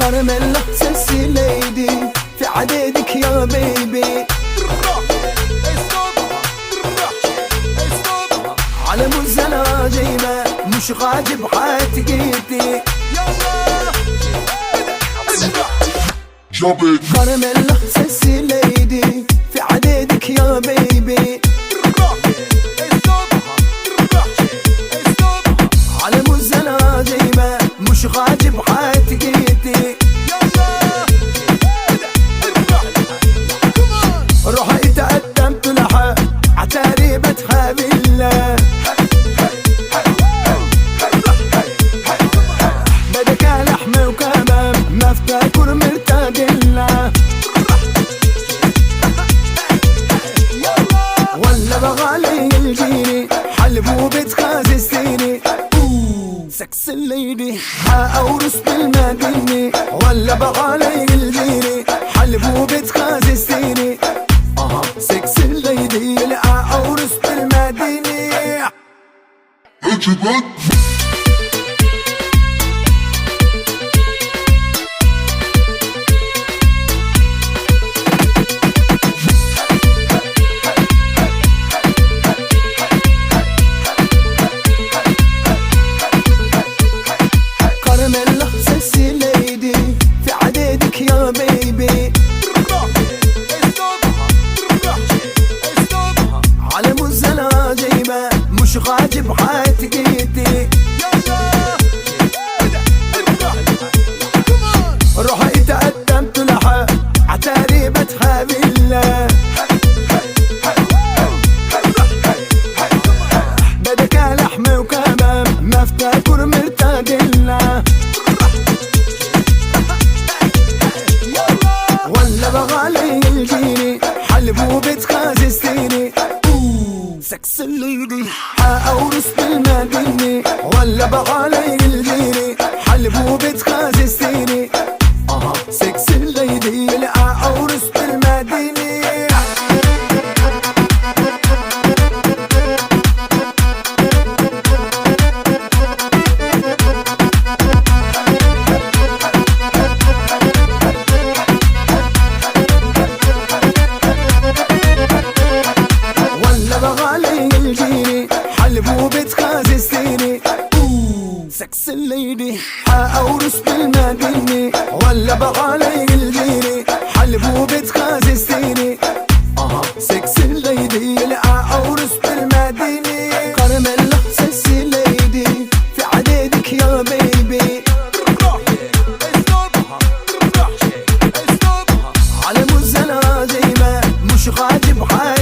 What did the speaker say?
كراميلا سكسي ليدي في عديدك يا بيبي، على مزنا جيمة مش غاجب حاتقيتي. كراميلا سكسي ليدي في عديدك يا بيبي، على مزنا جيمة مش غاجب حاتقيتي. روحي تقدمت لها عتاريبتها بالله، بدك لحمة وكباب ما افتكر مرتاق لها، ولا بغالي يلقيني حلب وبتخازستيني. سكس الليدي حاورس بالمديني، ولا بغالي يلقيني حلب وبتخازستيني. سكس الليدي حاورس بالمديني. كراميلا سكسي ليدي في عديدك يا بيبي، على مزنا جيبة مش غاجب حاتقيتي. روحي تقدمت لها عتاريبتها بالله، بدك لحمة وكباب ما افتكر مرتاق لها، ولا بغالي يلقيني حلب وبتخازستيني. سكس الليدي حاورس بالمديني، ولا بغالي يلقيني حلب وبتخازستيني. سكس الليدي حاورس بالمديني. ولا بغالي يلقيني حلب وبتخازستيني. سكس الليدي حاورس بالمديني، ولا بغالي يلقيني حلب وبتخازستيني. سكس الليدي حاورس بالمديني. كراميلا سكسي ليدي في عديدك يا بيبي، على مزنا جيمة مش غاجب حاتقيتي.